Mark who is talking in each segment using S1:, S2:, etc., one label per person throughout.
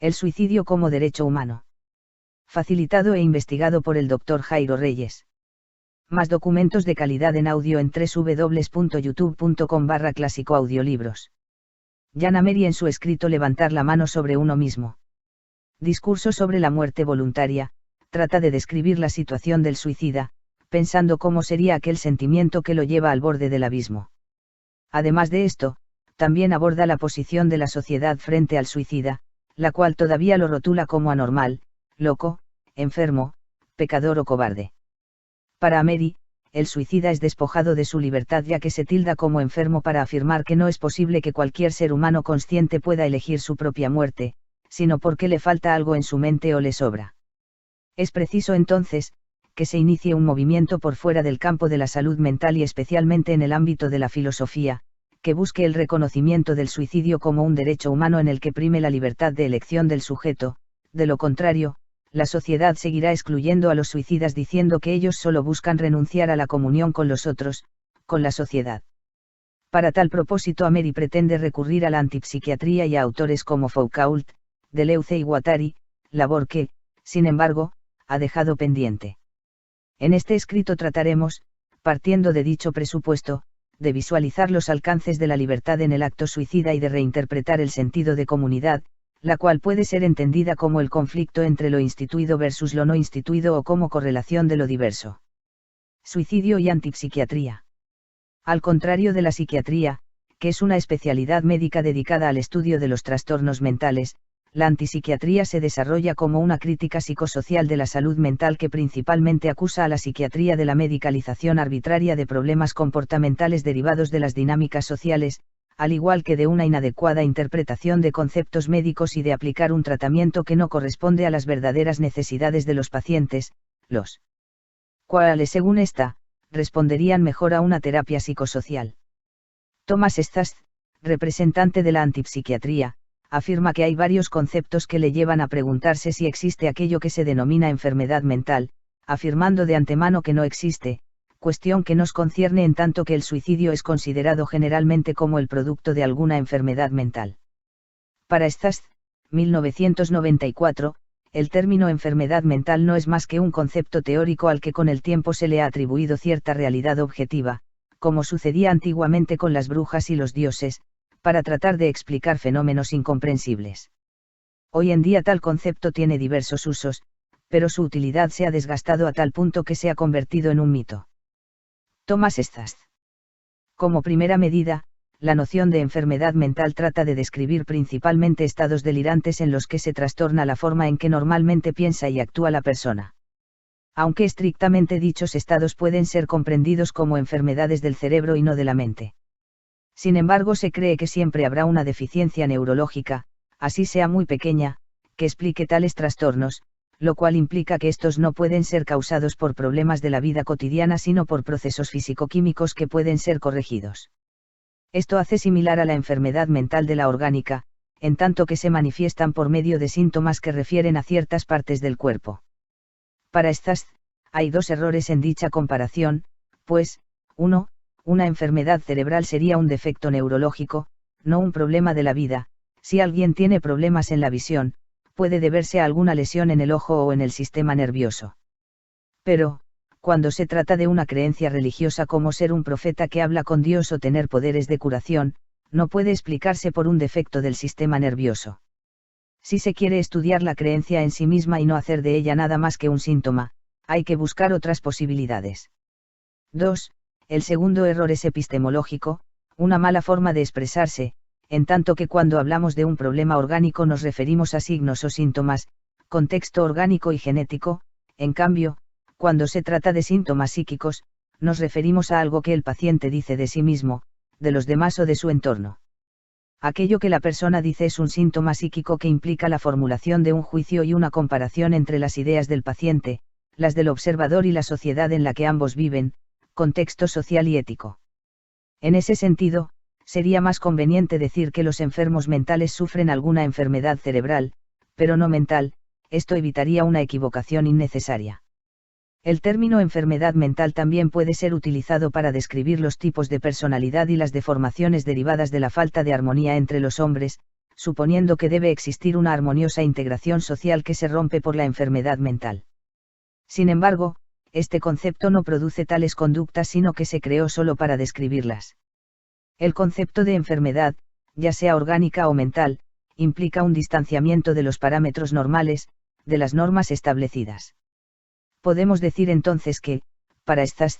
S1: El suicidio como derecho humano. Facilitado e investigado por el Dr. Jairo Reyes. Más documentos de calidad en audio en www.youtube.com/clásicoaudiolibros. Jana Mary en su escrito Levantar la mano sobre uno mismo. Discurso sobre la muerte voluntaria, trata de describir la situación del suicida, pensando cómo sería aquel sentimiento que lo lleva al borde del abismo. Además de esto, también aborda la posición de la sociedad frente al suicida, la cual todavía lo rotula como anormal, loco, enfermo, pecador o cobarde. Para Mary, el suicida es despojado de su libertad ya que se tilda como enfermo para afirmar que no es posible que cualquier ser humano consciente pueda elegir su propia muerte, sino porque le falta algo en su mente o le sobra. Es preciso entonces, que se inicie un movimiento por fuera del campo de la salud mental y especialmente en el ámbito de la filosofía, que busque el reconocimiento del suicidio como un derecho humano en el que prime la libertad de elección del sujeto. De lo contrario, la sociedad seguirá excluyendo a los suicidas diciendo que ellos solo buscan renunciar a la comunión con los otros, con la sociedad. Para tal propósito Mary pretende recurrir a la antipsiquiatría y a autores como Foucault, Deleuze y Guattari, labor que, sin embargo, ha dejado pendiente. En este escrito trataremos, partiendo de dicho presupuesto, de visualizar los alcances de la libertad en el acto suicida y de reinterpretar el sentido de comunidad, la cual puede ser entendida como el conflicto entre lo instituido versus lo no instituido o como correlación de lo diverso. Suicidio y antipsiquiatría. Al contrario de la psiquiatría, que es una especialidad médica dedicada al estudio de los trastornos mentales, la antipsiquiatría se desarrolla como una crítica psicosocial de la salud mental que principalmente acusa a la psiquiatría de la medicalización arbitraria de problemas comportamentales derivados de las dinámicas sociales, al igual que de una inadecuada interpretación de conceptos médicos y de aplicar un tratamiento que no corresponde a las verdaderas necesidades de los pacientes, los cuales según esta, responderían mejor a una terapia psicosocial. Thomas Szasz, representante de la antipsiquiatría, afirma que hay varios conceptos que le llevan a preguntarse si existe aquello que se denomina enfermedad mental, afirmando de antemano que no existe, cuestión que nos concierne en tanto que el suicidio es considerado generalmente como el producto de alguna enfermedad mental. Para Szasz, 1994, el término enfermedad mental no es más que un concepto teórico al que con el tiempo se le ha atribuido cierta realidad objetiva, como sucedía antiguamente con las brujas y los dioses, para tratar de explicar fenómenos incomprensibles. Hoy en día tal concepto tiene diversos usos, pero su utilidad se ha desgastado a tal punto que se ha convertido en un mito. Thomas Szasz. Como primera medida, la noción de enfermedad mental trata de describir principalmente estados delirantes en los que se trastorna la forma en que normalmente piensa y actúa la persona. Aunque estrictamente dichos estados pueden ser comprendidos como enfermedades del cerebro y no de la mente. Sin embargo, se cree que siempre habrá una deficiencia neurológica, así sea muy pequeña, que explique tales trastornos, lo cual implica que estos no pueden ser causados por problemas de la vida cotidiana sino por procesos físico-químicos que pueden ser corregidos. Esto hace similar a la enfermedad mental de la orgánica, en tanto que se manifiestan por medio de síntomas que refieren a ciertas partes del cuerpo. Para Szasz, hay dos errores en dicha comparación, pues, 1. Una enfermedad cerebral sería un defecto neurológico, no un problema de la vida. Si alguien tiene problemas en la visión, puede deberse a alguna lesión en el ojo o en el sistema nervioso. Pero, cuando se trata de una creencia religiosa como ser un profeta que habla con Dios o tener poderes de curación, no puede explicarse por un defecto del sistema nervioso. Si se quiere estudiar la creencia en sí misma y no hacer de ella nada más que un síntoma, hay que buscar otras posibilidades. 2. El segundo error es epistemológico, una mala forma de expresarse, en tanto que cuando hablamos de un problema orgánico nos referimos a signos o síntomas, contexto orgánico y genético, en cambio, cuando se trata de síntomas psíquicos, nos referimos a algo que el paciente dice de sí mismo, de los demás o de su entorno. Aquello que la persona dice es un síntoma psíquico que implica la formulación de un juicio y una comparación entre las ideas del paciente, las del observador y la sociedad en la que ambos viven, contexto social y ético. En ese sentido, sería más conveniente decir que los enfermos mentales sufren alguna enfermedad cerebral, pero no mental, esto evitaría una equivocación innecesaria. El término enfermedad mental también puede ser utilizado para describir los tipos de personalidad y las deformaciones derivadas de la falta de armonía entre los hombres, suponiendo que debe existir una armoniosa integración social que se rompe por la enfermedad mental. Sin embargo, este concepto no produce tales conductas sino que se creó solo para describirlas. El concepto de enfermedad, ya sea orgánica o mental, implica un distanciamiento de los parámetros normales, de las normas establecidas. Podemos decir entonces que, para Stas,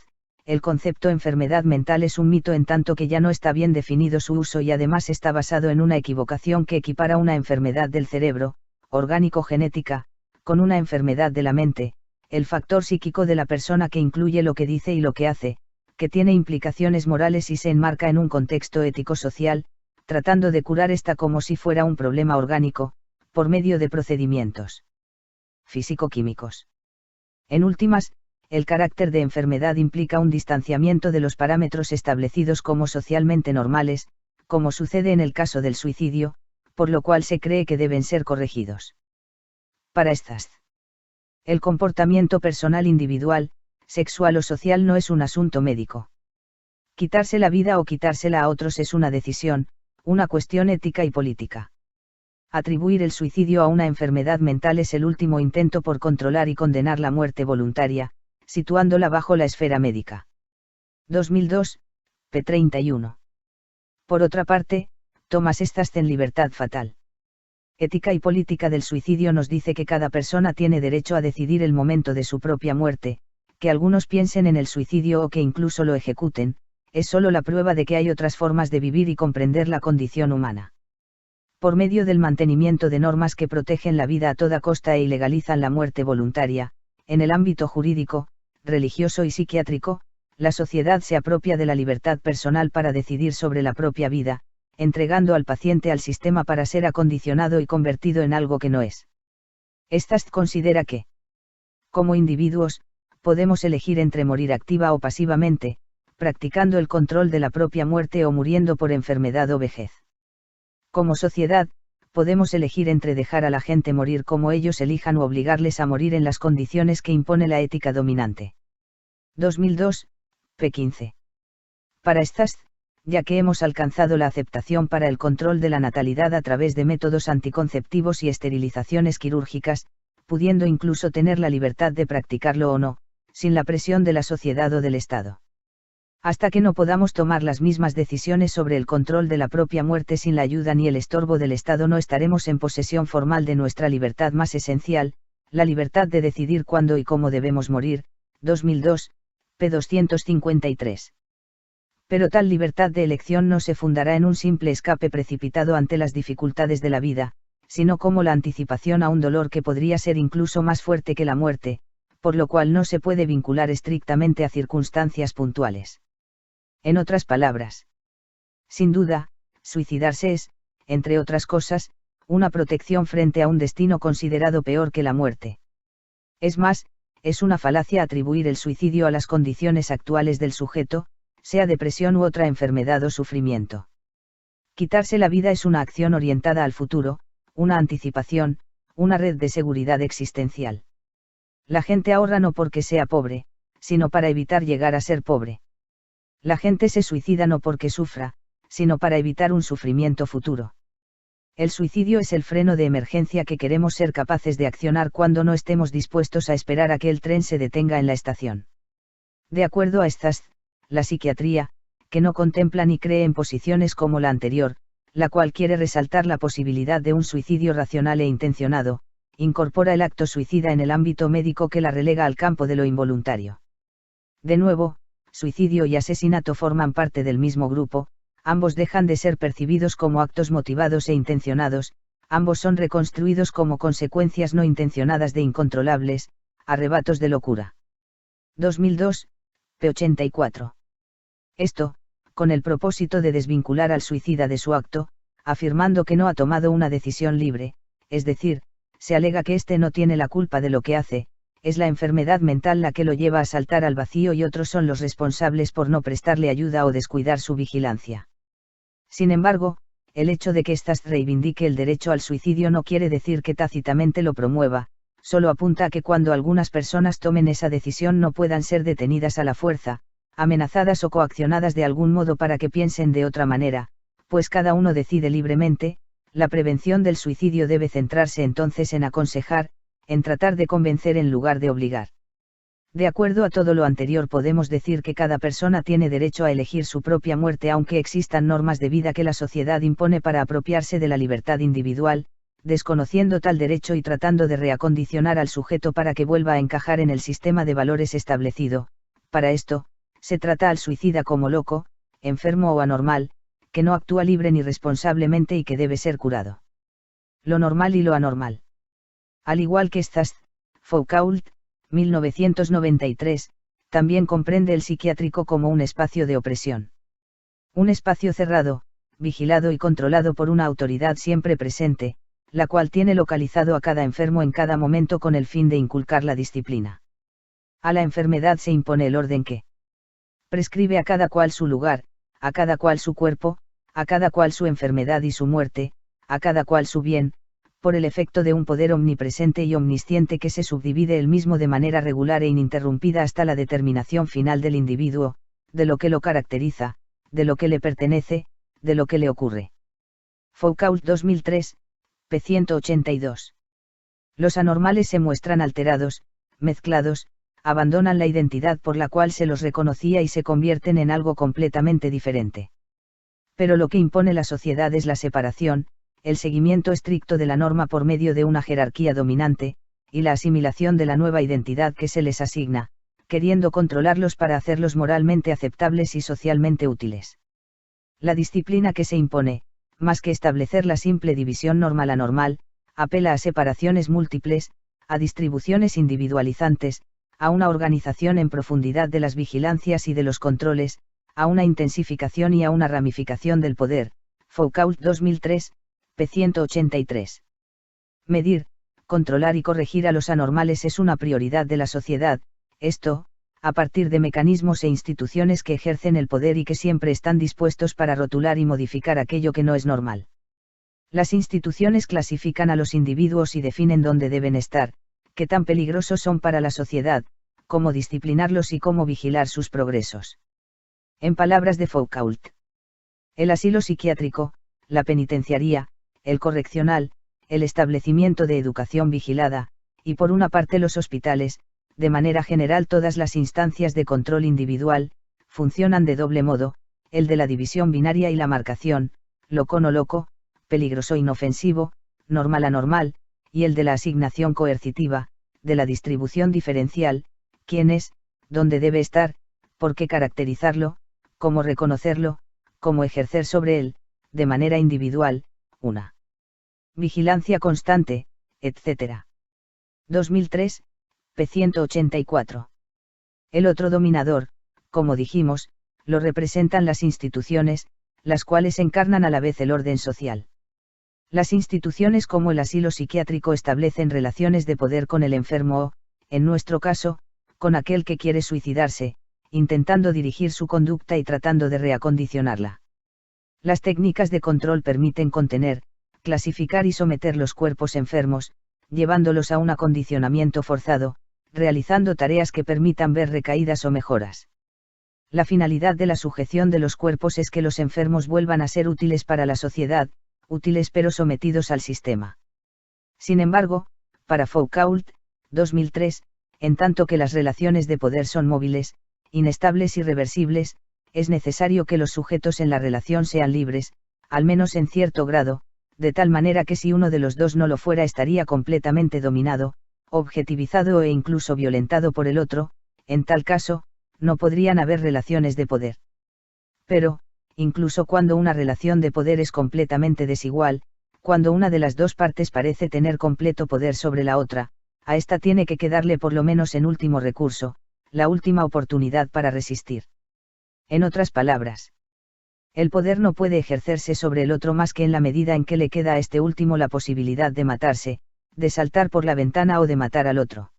S1: el concepto enfermedad mental es un mito en tanto que ya no está bien definido su uso y además está basado en una equivocación que equipara una enfermedad del cerebro, orgánico-genética, con una enfermedad de la mente, el factor psíquico de la persona que incluye lo que dice y lo que hace, que tiene implicaciones morales y se enmarca en un contexto ético-social, tratando de curar esta como si fuera un problema orgánico, por medio de procedimientos físico-químicos. En últimas, el carácter de enfermedad implica un distanciamiento de los parámetros establecidos como socialmente normales, como sucede en el caso del suicidio, por lo cual se cree que deben ser corregidos. Para Stas, el comportamiento personal individual, sexual o social no es un asunto médico. Quitarse la vida o quitársela a otros es una decisión, una cuestión ética y política. Atribuir el suicidio a una enfermedad mental es el último intento por controlar y condenar la muerte voluntaria, situándola bajo la esfera médica. 2002, p. 31. Por otra parte, Thomas Stas en Libertad Fatal. Ética y política del suicidio nos dice que cada persona tiene derecho a decidir el momento de su propia muerte, que algunos piensen en el suicidio o que incluso lo ejecuten, es solo la prueba de que hay otras formas de vivir y comprender la condición humana. Por medio del mantenimiento de normas que protegen la vida a toda costa e ilegalizan la muerte voluntaria, en el ámbito jurídico, religioso y psiquiátrico, la sociedad se apropia de la libertad personal para decidir sobre la propia vida, entregando al paciente al sistema para ser acondicionado y convertido en algo que no es. Stas considera que, como individuos, podemos elegir entre morir activa o pasivamente, practicando el control de la propia muerte o muriendo por enfermedad o vejez. Como sociedad, podemos elegir entre dejar a la gente morir como ellos elijan o obligarles a morir en las condiciones que impone la ética dominante. 2002, p. 15. Para Stas, ya que hemos alcanzado la aceptación para el control de la natalidad a través de métodos anticonceptivos y esterilizaciones quirúrgicas, pudiendo incluso tener la libertad de practicarlo o no, sin la presión de la sociedad o del Estado. Hasta que no podamos tomar las mismas decisiones sobre el control de la propia muerte sin la ayuda ni el estorbo del Estado no estaremos en posesión formal de nuestra libertad más esencial, la libertad de decidir cuándo y cómo debemos morir. 2002, p. 253. Pero tal libertad de elección no se fundará en un simple escape precipitado ante las dificultades de la vida, sino como la anticipación a un dolor que podría ser incluso más fuerte que la muerte, por lo cual no se puede vincular estrictamente a circunstancias puntuales. En otras palabras, sin duda, suicidarse es, entre otras cosas, una protección frente a un destino considerado peor que la muerte. Es más, es una falacia atribuir el suicidio a las condiciones actuales del sujeto, sea depresión u otra enfermedad o sufrimiento. Quitarse la vida es una acción orientada al futuro, una anticipación, una red de seguridad existencial. La gente ahorra no porque sea pobre, sino para evitar llegar a ser pobre. La gente se suicida no porque sufra, sino para evitar un sufrimiento futuro. El suicidio es el freno de emergencia que queremos ser capaces de accionar cuando no estemos dispuestos a esperar a que el tren se detenga en la estación. De acuerdo a Stas, la psiquiatría, que no contempla ni cree en posiciones como la anterior, la cual quiere resaltar la posibilidad de un suicidio racional e intencionado, incorpora el acto suicida en el ámbito médico que la relega al campo de lo involuntario. De nuevo, suicidio y asesinato forman parte del mismo grupo, ambos dejan de ser percibidos como actos motivados e intencionados, ambos son reconstruidos como consecuencias no intencionadas de incontrolables, arrebatos de locura. 2002, p. 84. Esto, con el propósito de desvincular al suicida de su acto, afirmando que no ha tomado una decisión libre, es decir, se alega que éste no tiene la culpa de lo que hace, es la enfermedad mental la que lo lleva a saltar al vacío y otros son los responsables por no prestarle ayuda o descuidar su vigilancia. Sin embargo, el hecho de que Stas reivindique el derecho al suicidio no quiere decir que tácitamente lo promueva, solo apunta a que cuando algunas personas tomen esa decisión no puedan ser detenidas a la fuerza, amenazadas o coaccionadas de algún modo para que piensen de otra manera, pues cada uno decide libremente, La prevención del suicidio debe centrarse entonces en aconsejar, en tratar de convencer en lugar de obligar. De acuerdo a todo lo anterior, podemos decir que cada persona tiene derecho a elegir su propia muerte, aunque existan normas de vida que la sociedad impone para apropiarse de la libertad individual, desconociendo tal derecho y tratando de reacondicionar al sujeto para que vuelva a encajar en el sistema de valores establecido. Para esto, se trata al suicida como loco, enfermo o anormal, que no actúa libre ni responsablemente y que debe ser curado. Lo normal y lo anormal. Al igual que Stas, Foucault, 1993, también comprende el psiquiátrico como un espacio de opresión. Un espacio cerrado, vigilado y controlado por una autoridad siempre presente, la cual tiene localizado a cada enfermo en cada momento con el fin de inculcar la disciplina. A la enfermedad se impone el orden que prescribe a cada cual su lugar, a cada cual su cuerpo, a cada cual su enfermedad y su muerte, a cada cual su bien, por el efecto de un poder omnipresente y omnisciente que se subdivide él mismo de manera regular e ininterrumpida hasta la determinación final del individuo, de lo que lo caracteriza, de lo que le pertenece, de lo que le ocurre. Foucault 2003, p. 182. Los anormales se muestran alterados, mezclados, abandonan la identidad por la cual se los reconocía y se convierten en algo completamente diferente. Pero lo que impone la sociedad es la separación, el seguimiento estricto de la norma por medio de una jerarquía dominante, y la asimilación de la nueva identidad que se les asigna, queriendo controlarlos para hacerlos moralmente aceptables y socialmente útiles. La disciplina que se impone, más que establecer la simple división normal-anormal, apela a separaciones múltiples, a distribuciones individualizantes, a una organización en profundidad de las vigilancias y de los controles, a una intensificación y a una ramificación del poder. Foucault 2003, p. 183. Medir, controlar y corregir a los anormales es una prioridad de la sociedad, esto, a partir de mecanismos e instituciones que ejercen el poder y que siempre están dispuestos para rotular y modificar aquello que no es normal. Las instituciones clasifican a los individuos y definen dónde deben estar, qué tan peligrosos son para la sociedad, cómo disciplinarlos y cómo vigilar sus progresos. En palabras de Foucault, el asilo psiquiátrico, la penitenciaría, el correccional, el establecimiento de educación vigilada, y por una parte los hospitales, de manera general todas las instancias de control individual, funcionan de doble modo, el de la división binaria y la marcación, loco no loco, peligroso inofensivo, normal anormal, y el de la asignación coercitiva, de la distribución diferencial, quién es, dónde debe estar, por qué caracterizarlo, cómo reconocerlo, cómo ejercer sobre él, de manera individual, una vigilancia constante, etc. 2003, p. 184. El otro dominador, como dijimos, lo representan las instituciones, las cuales encarnan a la vez el orden social. Las instituciones como el asilo psiquiátrico establecen relaciones de poder con el enfermo o, en nuestro caso, con aquel que quiere suicidarse, intentando dirigir su conducta y tratando de reacondicionarla. Las técnicas de control permiten contener, clasificar y someter los cuerpos enfermos, llevándolos a un acondicionamiento forzado, realizando tareas que permitan ver recaídas o mejoras. La finalidad de la sujeción de los cuerpos es que los enfermos vuelvan a ser útiles para la sociedad, útiles pero sometidos al sistema. Sin embargo, para Foucault, 2003, en tanto que las relaciones de poder son móviles, inestables y reversibles, es necesario que los sujetos en la relación sean libres, al menos en cierto grado, de tal manera que si uno de los dos no lo fuera estaría completamente dominado, objetivizado e incluso violentado por el otro, en tal caso, no podrían haber relaciones de poder. Pero, incluso cuando una relación de poder es completamente desigual, cuando una de las dos partes parece tener completo poder sobre la otra, a esta tiene que quedarle por lo menos en último recurso, la última oportunidad para resistir. En otras palabras, el poder no puede ejercerse sobre el otro más que en la medida en que le queda a este último la posibilidad de matarse, de saltar por la ventana o de matar al otro.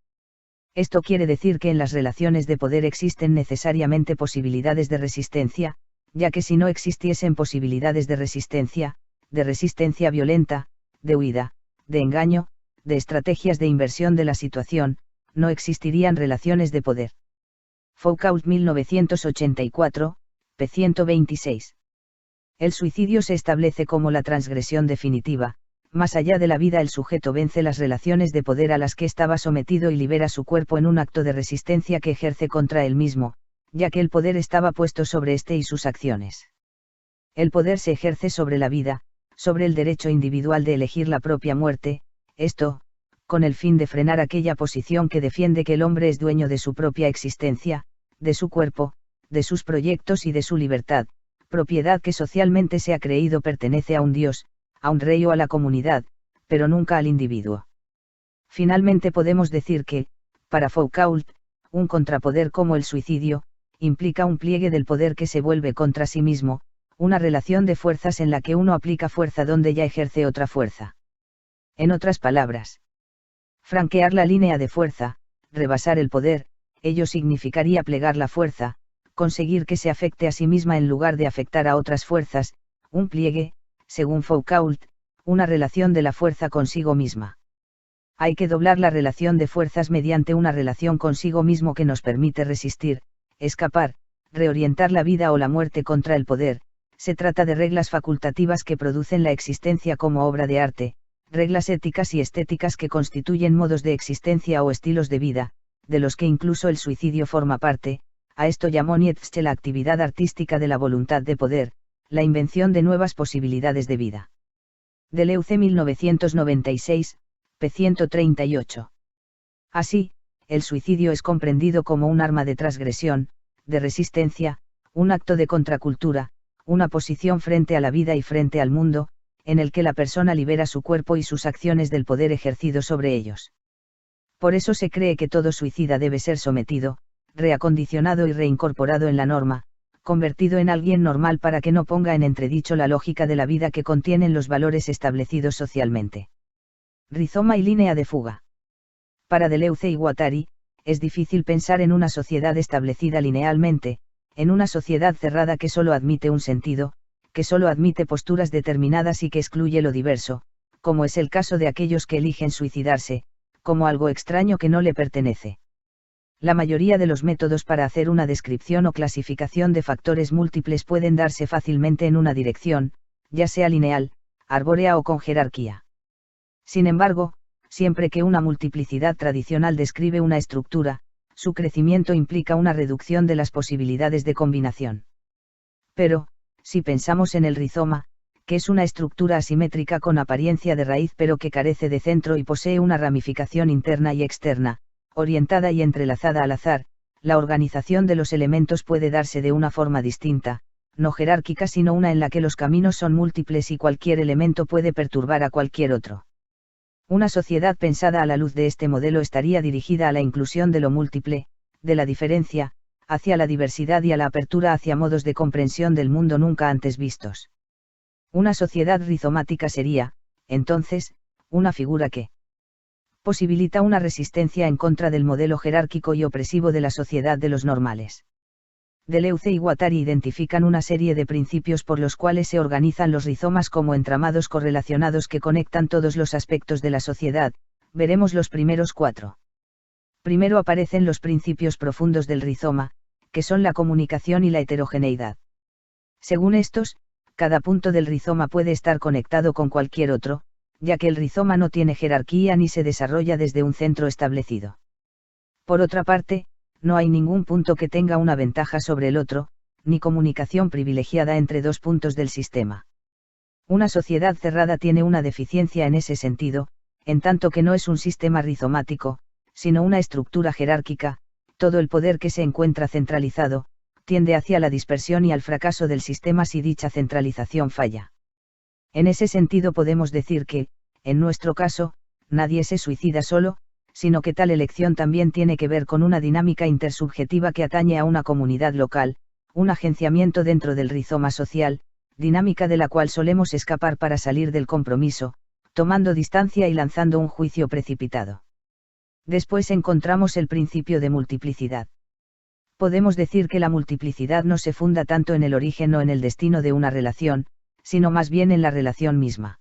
S1: Esto quiere decir que en las relaciones de poder existen necesariamente posibilidades de resistencia, ya que si no existiesen posibilidades de resistencia violenta, de huida, de engaño, de estrategias de inversión de la situación, no existirían relaciones de poder. Foucault 1984, p. 126. El suicidio se establece como la transgresión definitiva. Más allá de la vida, el sujeto vence las relaciones de poder a las que estaba sometido y libera su cuerpo en un acto de resistencia que ejerce contra él mismo, ya que el poder estaba puesto sobre éste y sus acciones. El poder se ejerce sobre la vida, sobre el derecho individual de elegir la propia muerte, esto, con el fin de frenar aquella posición que defiende que el hombre es dueño de su propia existencia, de su cuerpo, de sus proyectos y de su libertad, propiedad que socialmente se ha creído pertenece a un Dios, a un rey o a la comunidad, pero nunca al individuo. Finalmente podemos decir que, para Foucault, un contrapoder como el suicidio, implica un pliegue del poder que se vuelve contra sí mismo, una relación de fuerzas en la que uno aplica fuerza donde ya ejerce otra fuerza. En otras palabras, franquear la línea de fuerza, rebasar el poder, ello significaría plegar la fuerza, conseguir que se afecte a sí misma en lugar de afectar a otras fuerzas, un pliegue, según Foucault, una relación de la fuerza consigo misma. Hay que doblar la relación de fuerzas mediante una relación consigo mismo que nos permite resistir, escapar, reorientar la vida o la muerte contra el poder. Se trata de reglas facultativas que producen la existencia como obra de arte, reglas éticas y estéticas que constituyen modos de existencia o estilos de vida, de los que incluso el suicidio forma parte. A esto llamó Nietzsche la actividad artística de la voluntad de poder, la invención de nuevas posibilidades de vida. Deleuze 1996, p. 138. Así, el suicidio es comprendido como un arma de transgresión, de resistencia, un acto de contracultura, una posición frente a la vida y frente al mundo, en el que la persona libera su cuerpo y sus acciones del poder ejercido sobre ellos. Por eso se cree que todo suicida debe ser sometido, reacondicionado y reincorporado en la norma, convertido en alguien normal para que no ponga en entredicho la lógica de la vida que contienen los valores establecidos socialmente. Rizoma y línea de fuga. Para Deleuze y Guattari, es difícil pensar en una sociedad establecida linealmente, en una sociedad cerrada que solo admite un sentido, que solo admite posturas determinadas y que excluye lo diverso, como es el caso de aquellos que eligen suicidarse, como algo extraño que no le pertenece. La mayoría de los métodos para hacer una descripción o clasificación de factores múltiples pueden darse fácilmente en una dirección, ya sea lineal, arbórea o con jerarquía. Sin embargo, siempre que una multiplicidad tradicional describe una estructura, su crecimiento implica una reducción de las posibilidades de combinación. Pero, si pensamos en el rizoma, que es una estructura asimétrica con apariencia de raíz pero que carece de centro y posee una ramificación interna y externa, orientada y entrelazada al azar, la organización de los elementos puede darse de una forma distinta, no jerárquica sino una en la que los caminos son múltiples y cualquier elemento puede perturbar a cualquier otro. Una sociedad pensada a la luz de este modelo estaría dirigida a la inclusión de lo múltiple, de la diferencia, hacia la diversidad y a la apertura hacia modos de comprensión del mundo nunca antes vistos. Una sociedad rizomática sería, entonces, una figura que posibilita una resistencia en contra del modelo jerárquico y opresivo de la sociedad de los normales. Deleuze y Guattari identifican una serie de principios por los cuales se organizan los rizomas como entramados correlacionados que conectan todos los aspectos de la sociedad. Veremos los primeros 4. Primero aparecen los principios profundos del rizoma, que son la comunicación y la heterogeneidad. Según estos, cada punto del rizoma puede estar conectado con cualquier otro, ya que el rizoma no tiene jerarquía ni se desarrolla desde un centro establecido. Por otra parte, no hay ningún punto que tenga una ventaja sobre el otro, ni comunicación privilegiada entre dos puntos del sistema. Una sociedad cerrada tiene una deficiencia en ese sentido, en tanto que no es un sistema rizomático, sino una estructura jerárquica. Todo el poder que se encuentra centralizado, tiende hacia la dispersión y al fracaso del sistema si dicha centralización falla. En ese sentido podemos decir que, en nuestro caso, nadie se suicida solo, sino que tal elección también tiene que ver con una dinámica intersubjetiva que atañe a una comunidad local, un agenciamiento dentro del rizoma social, dinámica de la cual solemos escapar para salir del compromiso, tomando distancia y lanzando un juicio precipitado. Después encontramos el principio de multiplicidad. Podemos decir que la multiplicidad no se funda tanto en el origen o en el destino de una relación, sino más bien en la relación misma.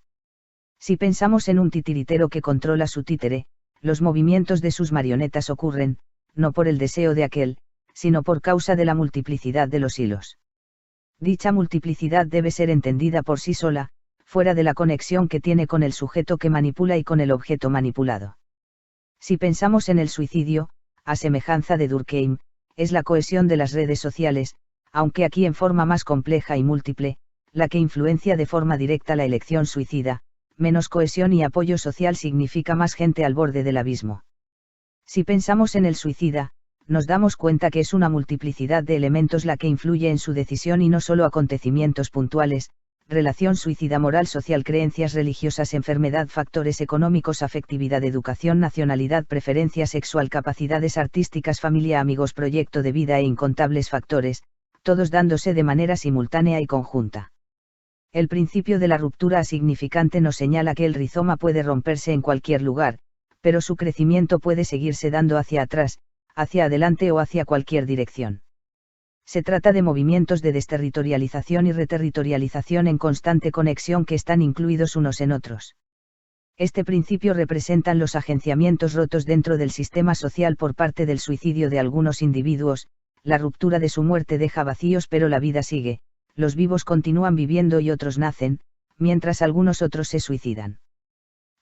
S1: Si pensamos en un titiritero que controla su títere, los movimientos de sus marionetas ocurren, no por el deseo de aquel, sino por causa de la multiplicidad de los hilos. Dicha multiplicidad debe ser entendida por sí sola, fuera de la conexión que tiene con el sujeto que manipula y con el objeto manipulado. Si pensamos en el suicidio, a semejanza de Durkheim, es la cohesión de las redes sociales, aunque aquí en forma más compleja y múltiple, la que influencia de forma directa la elección suicida. Menos cohesión y apoyo social significa más gente al borde del abismo. Si pensamos en el suicida, nos damos cuenta que es una multiplicidad de elementos la que influye en su decisión y no solo acontecimientos puntuales, relación suicida, moral social, creencias religiosas, enfermedad, factores económicos, afectividad, educación, nacionalidad, preferencia sexual, capacidades artísticas, familia, amigos, proyecto de vida e incontables factores, todos dándose de manera simultánea y conjunta. El principio de la ruptura asignificante nos señala que el rizoma puede romperse en cualquier lugar, pero su crecimiento puede seguirse dando hacia atrás, hacia adelante o hacia cualquier dirección. Se trata de movimientos de desterritorialización y reterritorialización en constante conexión que están incluidos unos en otros. Este principio representan los agenciamientos rotos dentro del sistema social por parte del suicidio de algunos individuos. La ruptura de su muerte deja vacíos, pero la vida sigue, los vivos continúan viviendo y otros nacen, mientras algunos otros se suicidan.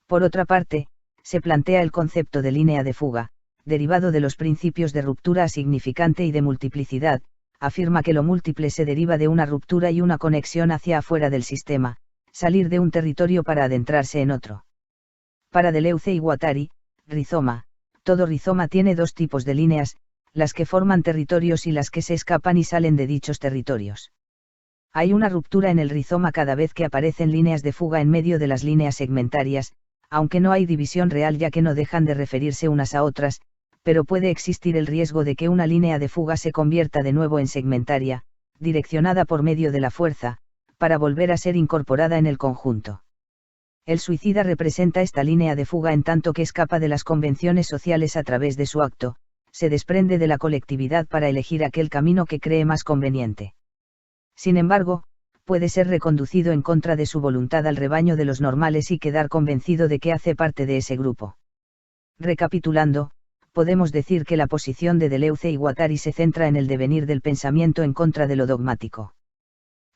S1: Por otra parte, se plantea el concepto de línea de fuga, derivado de los principios de ruptura asignificante y de multiplicidad. Afirma que lo múltiple se deriva de una ruptura y una conexión hacia afuera del sistema, salir de un territorio para adentrarse en otro. Para Deleuze y Guattari, rizoma, todo rizoma tiene dos tipos de líneas, las que forman territorios y las que se escapan y salen de dichos territorios. Hay una ruptura en el rizoma cada vez que aparecen líneas de fuga en medio de las líneas segmentarias, aunque no hay división real ya que no dejan de referirse unas a otras, pero puede existir el riesgo de que una línea de fuga se convierta de nuevo en segmentaria, direccionada por medio de la fuerza, para volver a ser incorporada en el conjunto. El suicida representa esta línea de fuga en tanto que escapa de las convenciones sociales a través de su acto, se desprende de la colectividad para elegir aquel camino que cree más conveniente. Sin embargo, puede ser reconducido en contra de su voluntad al rebaño de los normales y quedar convencido de que hace parte de ese grupo. Recapitulando, podemos decir que la posición de Deleuze y Guattari se centra en el devenir del pensamiento en contra de lo dogmático.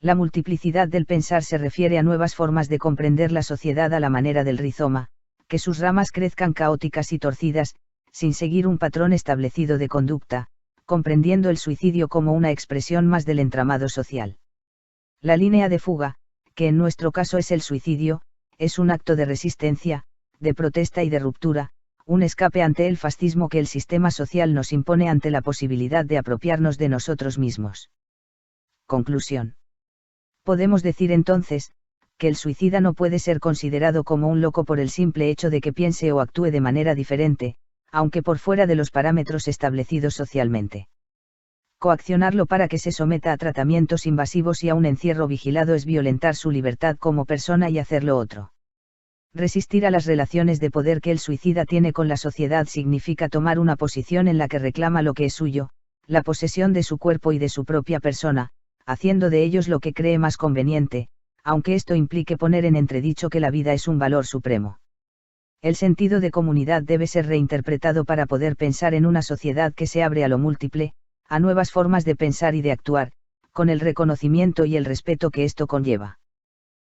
S1: La multiplicidad del pensar se refiere a nuevas formas de comprender la sociedad a la manera del rizoma, que sus ramas crezcan caóticas y torcidas, sin seguir un patrón establecido de conducta, comprendiendo el suicidio como una expresión más del entramado social. La línea de fuga, que en nuestro caso es el suicidio, es un acto de resistencia, de protesta y de ruptura, un escape ante el fascismo que el sistema social nos impone ante la posibilidad de apropiarnos de nosotros mismos. Conclusión. Podemos decir entonces, que el suicida no puede ser considerado como un loco por el simple hecho de que piense o actúe de manera diferente, aunque por fuera de los parámetros establecidos socialmente. Coaccionarlo para que se someta a tratamientos invasivos y a un encierro vigilado es violentar su libertad como persona y hacerlo otro. Resistir a las relaciones de poder que el suicida tiene con la sociedad significa tomar una posición en la que reclama lo que es suyo, la posesión de su cuerpo y de su propia persona, haciendo de ellos lo que cree más conveniente, aunque esto implique poner en entredicho que la vida es un valor supremo. El sentido de comunidad debe ser reinterpretado para poder pensar en una sociedad que se abre a lo múltiple, a nuevas formas de pensar y de actuar, con el reconocimiento y el respeto que esto conlleva.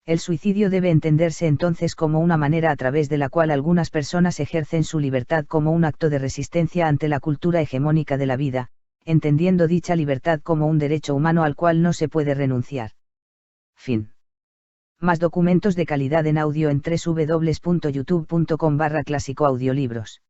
S1: El suicidio debe entenderse entonces como una manera a través de la cual algunas personas ejercen su libertad como un acto de resistencia ante la cultura hegemónica de la vida, entendiendo dicha libertad como un derecho humano al cual no se puede renunciar. Fin. Más documentos de calidad en audio en www.youtube.com/clásicoaudiolibros.